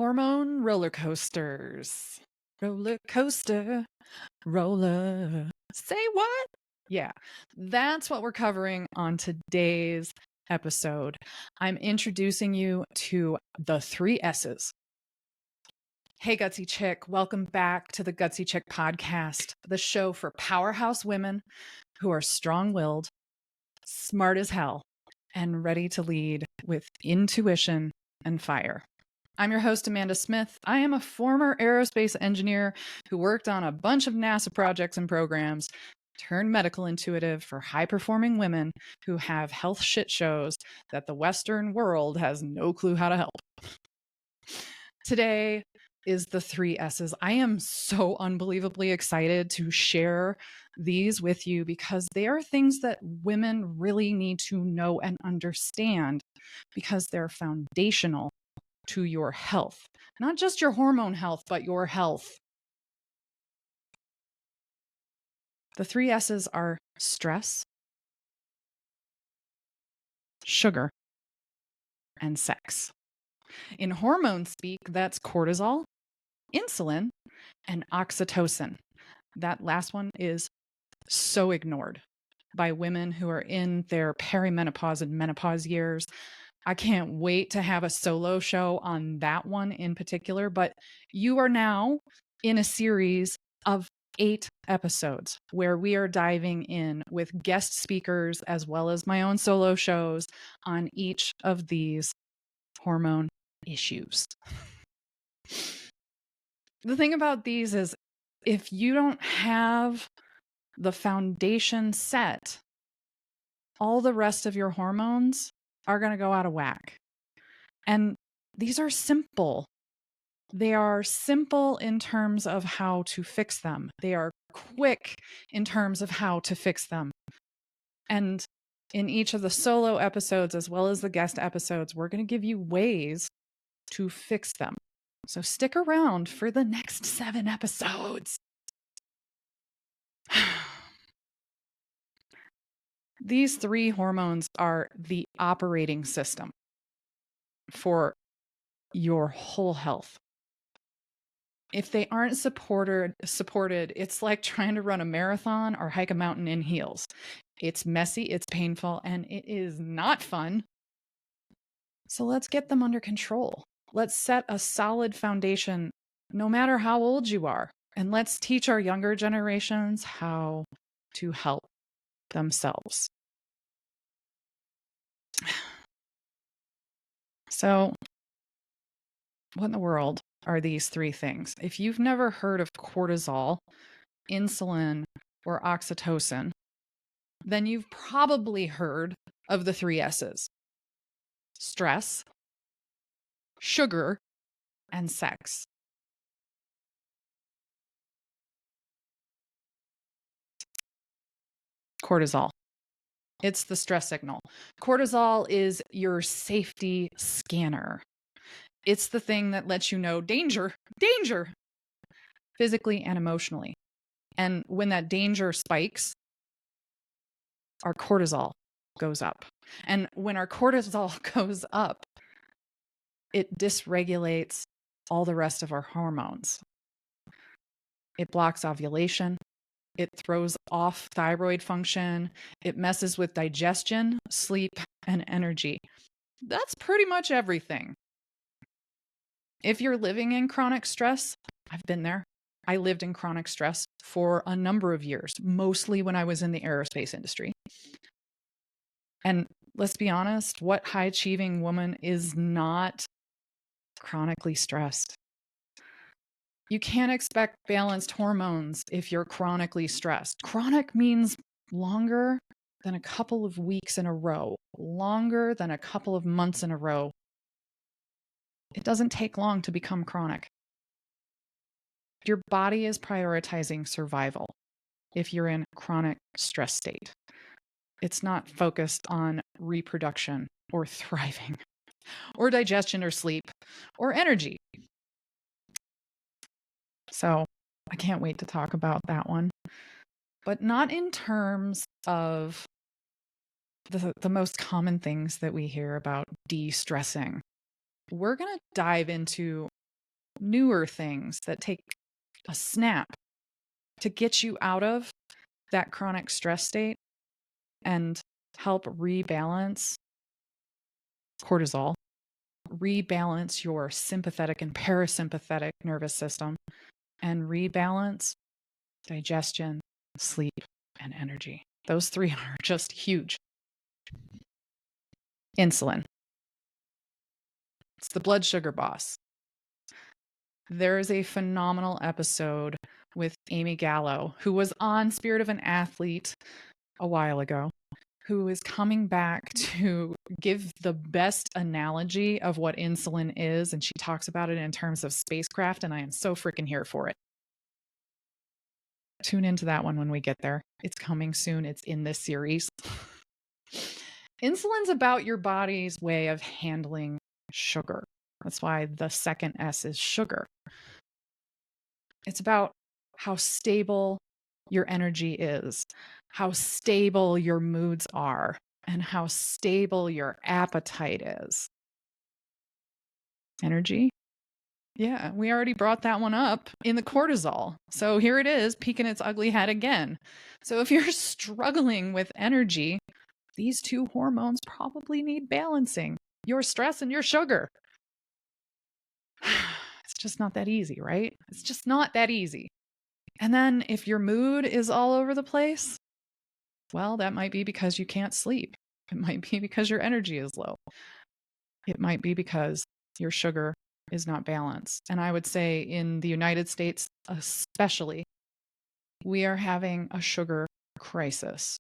Hormone roller coasters. Roller coaster, roller. Say what? Yeah, that's what we're covering on today's episode. I'm introducing you to the 3 S's. Hey, Gutsy Chick, welcome back to the Gutsy Chick podcast, the show for powerhouse women who are strong willed, smart as hell, and ready to lead with intuition and fire. I'm your host, Amanda Smith. I am a former aerospace engineer who worked on a bunch of NASA projects and programs, turned medical intuitive for high-performing women who have health shit shows that the Western world has no clue how to help. Today is the 3 S's. I am so unbelievably excited to share these with you because they are things that women really need to know and understand because they're foundational to your health. Not just your hormone health, but your health. The 3 S's are stress, sugar, and sex. In hormone speak, that's cortisol, insulin, and oxytocin. That last one is so ignored by women who are in their perimenopause and menopause years. I can't wait to have a solo show on that one in particular, but you are now in a series of 8 episodes where we are diving in with guest speakers as well as my own solo shows on each of these hormone issues. The thing about these is if you don't have the foundation set, all the rest of your hormones are going to go out of whack. And these are simple. They are simple in terms of how to fix them. They are quick in terms of how to fix them. And in each of the solo episodes, as well as the guest episodes, we're going to give you ways to fix them. So stick around for the next 7 episodes. These 3 hormones are the operating system for your whole health. If they aren't supported, it's like trying to run a marathon or hike a mountain in heels. It's messy, it's painful, and it is not fun. So let's get them under control. Let's set a solid foundation, no matter how old you are. And let's teach our younger generations how to help themselves. So, what in the world are these 3 things? If you've never heard of cortisol, insulin, or oxytocin, then you've probably heard of the 3 S's: stress, sugar, and sex. Cortisol. It's the stress signal. Cortisol is your safety scanner. It's the thing that lets you know danger, danger, physically and emotionally. And when that danger spikes, our cortisol goes up. And when our cortisol goes up, it dysregulates all the rest of our hormones. It blocks ovulation. It throws off thyroid function. It messes with digestion, sleep, and energy. That's pretty much everything. If you're living in chronic stress, I've been there. I lived in chronic stress for a number of years, mostly when I was in the aerospace industry. And let's be honest, what high-achieving woman is not chronically stressed? You can't expect balanced hormones if you're chronically stressed. Chronic means longer than a couple of weeks in a row, longer than a couple of months in a row. It doesn't take long to become chronic. Your body is prioritizing survival if you're in chronic stress state. It's not focused on reproduction or thriving or digestion or sleep or energy. So I can't wait to talk about that one, but not in terms of the most common things that we hear about de-stressing. We're going to dive into newer things that take a snap to get you out of that chronic stress state and help rebalance cortisol, rebalance your sympathetic and parasympathetic nervous system, and rebalance digestion, sleep, and energy. Those three are just huge. Insulin. It's the blood sugar boss. There is a phenomenal episode with Amy Gallo, who was on Spirit of an Athlete a while ago, who is coming back to give the best analogy of what insulin is. And she talks about it in terms of spacecraft, and I am so freaking here for it. Tune into that one when we get there. It's coming soon. It's in this series. Insulin's about your body's way of handling sugar. That's why the second S is sugar. It's about how stable your energy is, how stable your moods are, and how stable your appetite is. Energy? Yeah, we already brought that one up in the cortisol. So here it is, peeking its ugly head again. So if you're struggling with energy, these two hormones probably need balancing. Your stress and your sugar. It's just not that easy, right? It's just not that easy. And then if your mood is all over the place, well, that might be because you can't sleep. It might be because your energy is low. It might be because your sugar is not balanced. And I would say in the United States, especially, we are having a sugar crisis.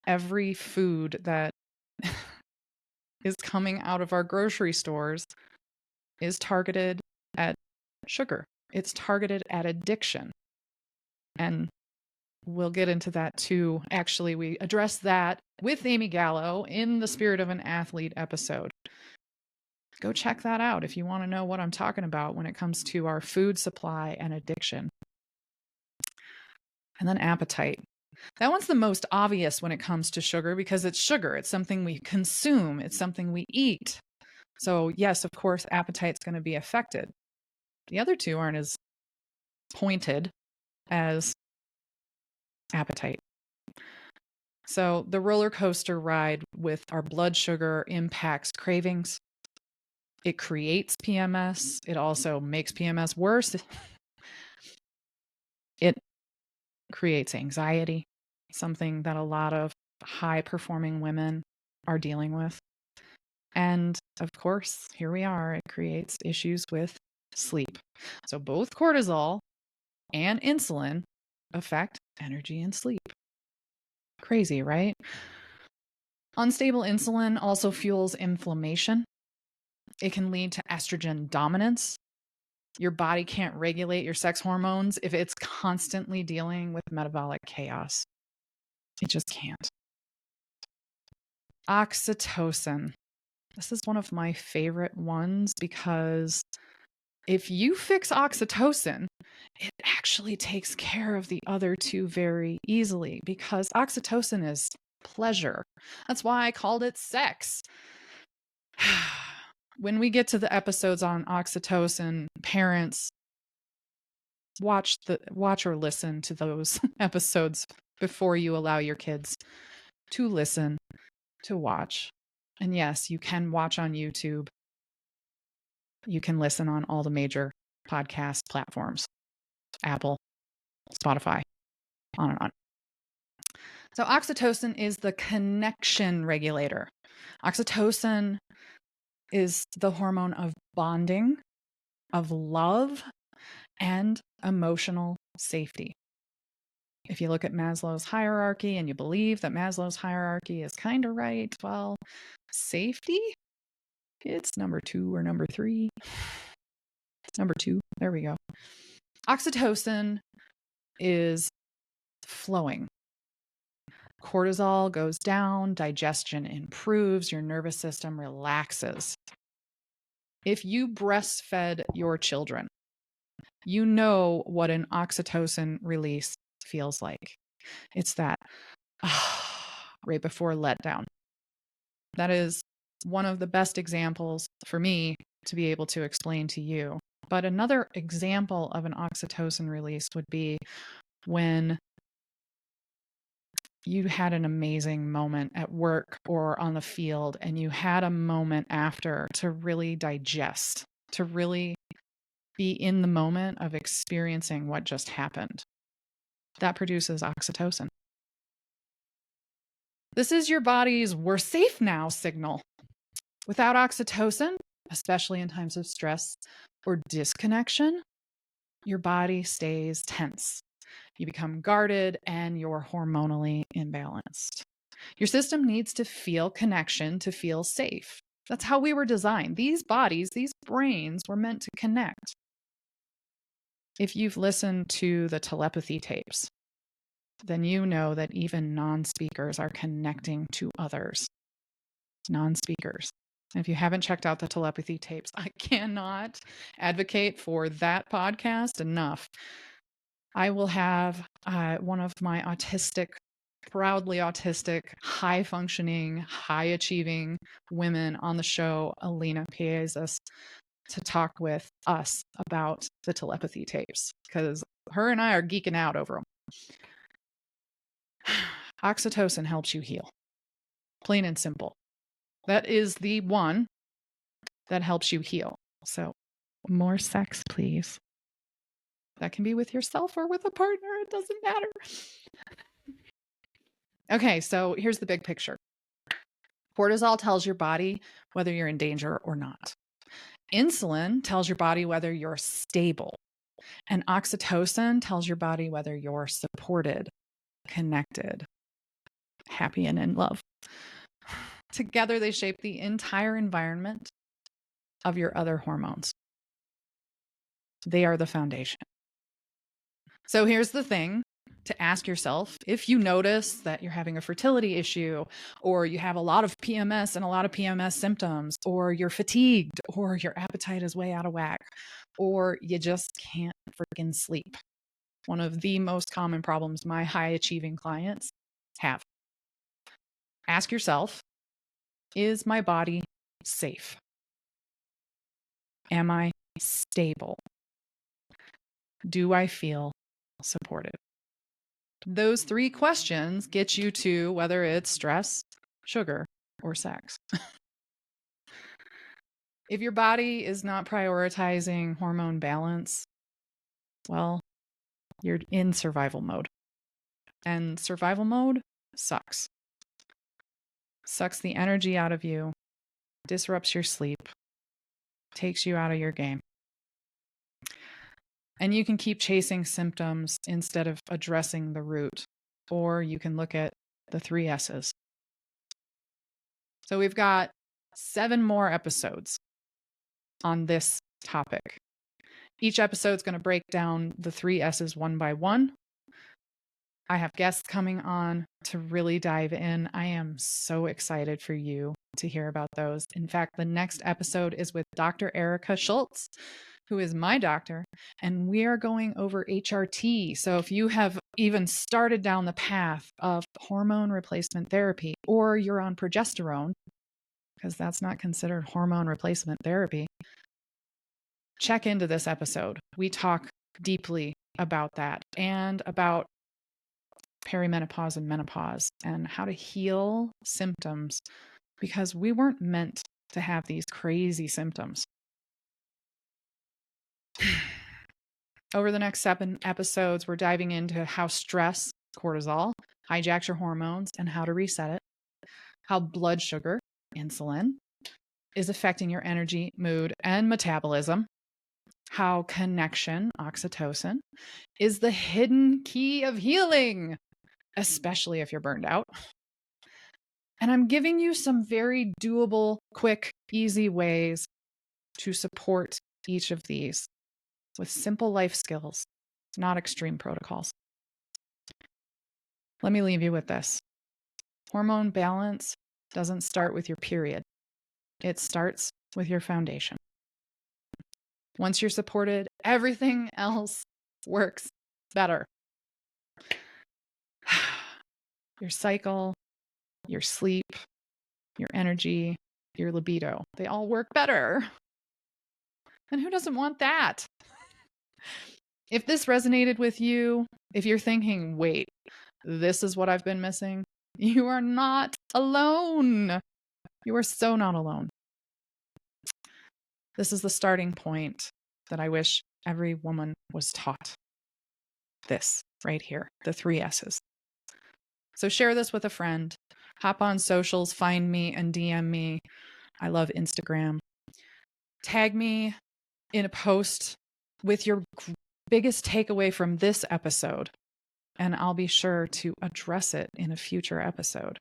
Every food that is coming out of our grocery stores is targeted at sugar. It's targeted at addiction. And we'll get into that too. Actually, we address that with Amy Gallo in the Spirit of an Athlete episode. Go check that out if you want to know what I'm talking about when it comes to our food supply and addiction. And then appetite. That one's the most obvious when it comes to sugar because it's sugar. It's something we consume. It's something we eat. So yes, of course, appetite's going to be affected. The other two aren't as pointed as appetite. So the roller coaster ride with our blood sugar impacts cravings. It creates PMS. It also makes PMS worse. It creates anxiety, something that a lot of high-performing women are dealing with. And of course, here we are. It creates issues with sleep. So both cortisol and insulin affect energy and sleep. Crazy, right? Unstable insulin also fuels inflammation. It can lead to estrogen dominance. Your body can't regulate your sex hormones if it's constantly dealing with metabolic chaos. It just can't. Oxytocin. This is one of my favorite ones because if you fix oxytocin, it actually takes care of the other two very easily because oxytocin is pleasure. That's why I called it sex. When we get to the episodes on oxytocin, parents, watch or listen to those episodes before you allow your kids to listen, to watch. And yes, you can watch on YouTube. You can listen on all the major podcast platforms, Apple, Spotify, on and on. So oxytocin is the connection regulator. Oxytocin is the hormone of bonding, of love, and emotional safety. If you look at Maslow's hierarchy and you believe that Maslow's hierarchy is kind of right, well, safety, it's number 2 or number 3. It's number 2. There we go. Oxytocin is flowing. Cortisol goes down, digestion improves, your nervous system relaxes. If you breastfed your children, you know what an oxytocin release feels like. It's that right before letdown. That is one of the best examples for me to be able to explain to you But another example of an oxytocin release would be when you had an amazing moment at work or on the field, and you had a moment after to really digest, to really be in the moment of experiencing what just happened. That produces oxytocin. This is your body's "we're safe now" signal. Without oxytocin, especially in times of stress or disconnection, your body stays tense. You become guarded and you're hormonally imbalanced. Your system needs to feel connection to feel safe. That's how we were designed. These bodies, these brains were meant to connect. If you've listened to the telepathy tapes, then you know that even non-speakers are connecting to others. Non-speakers. And if you haven't checked out the telepathy tapes, I cannot advocate for that podcast enough. I will have one of my proudly autistic, high-functioning, high-achieving women on the show, Alina Piezas, to talk with us about the telepathy tapes, because her and I are geeking out over them. Oxytocin helps you heal. Plain and simple. That is the one that helps you heal. So, more sex, please. That can be with yourself or with a partner. It doesn't matter. Okay, so here's the big picture. Cortisol tells your body whether you're in danger or not. Insulin tells your body whether you're stable. And oxytocin tells your body whether you're supported, connected, happy, and in love. Together, they shape the entire environment of your other hormones. They are the foundation. So here's the thing to ask yourself: if you notice that you're having a fertility issue, or you have a lot of PMS and a lot of PMS symptoms, or you're fatigued, or your appetite is way out of whack, or you just can't freaking sleep. One of the most common problems my high achieving clients have. Ask yourself, is my body safe? Am I stable? Do I feel supported? Those 3 questions get you to whether it's stress, sugar, or sex. If your body is not prioritizing hormone balance, well, you're in survival mode. And survival mode sucks. Sucks the energy out of you, disrupts your sleep, takes you out of your game. And you can keep chasing symptoms instead of addressing the root, or you can look at the 3 S's. So we've got 7 more episodes on this topic. Each episode is going to break down the 3 S's one by one. I have guests coming on to really dive in. I am so excited for you to hear about those. In fact, the next episode is with Dr. Erica Schultz, who is my doctor, and we are going over HRT. So if you have even started down the path of hormone replacement therapy, or you're on progesterone, because that's not considered hormone replacement therapy, check into this episode. We talk deeply about that and about perimenopause and menopause and how to heal symptoms, because we weren't meant to have these crazy symptoms. Over the next 7 episodes, we're diving into how stress, cortisol, hijacks your hormones and how to reset it, how blood sugar, insulin, is affecting your energy, mood, and metabolism, how connection, oxytocin, is the hidden key of healing, especially if you're burned out. And I'm giving you some very doable, quick, easy ways to support each of these with simple life skills, not extreme protocols. Let me leave you with this. Hormone balance doesn't start with your period. It starts with your foundation. Once you're supported, everything else works better. Your cycle, your sleep, your energy, your libido, they all work better. And who doesn't want that? If this resonated with you, if you're thinking, wait, this is what I've been missing, you are not alone. You are so not alone. This is the starting point that I wish every woman was taught. This right here, the 3 S's. So share this with a friend. Hop on socials, find me and DM me. I love Instagram. Tag me in a post with your biggest takeaway from this episode, and I'll be sure to address it in a future episode.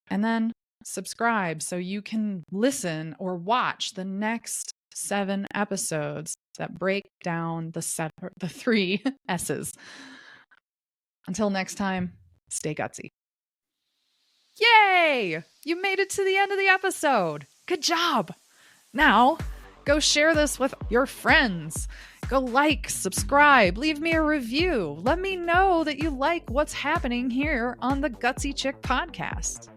And then subscribe so you can listen or watch the next 7 episodes that break down the 3 S's. Until next time, stay gutsy. Yay! You made it to the end of the episode. Good job. Now, go share this with your friends. Go like, subscribe, leave me a review. Let me know that you like what's happening here on the Gutsy Chick podcast.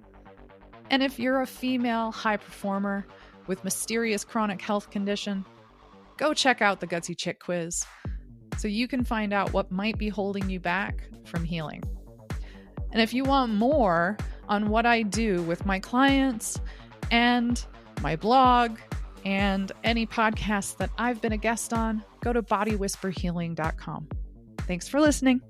And if you're a female high performer with mysterious chronic health condition, go check out the Gutsy Chick quiz so you can find out what might be holding you back from healing. And if you want more on what I do with my clients and my blog and any podcasts that I've been a guest on, go to bodywhisperhealing.com. Thanks for listening.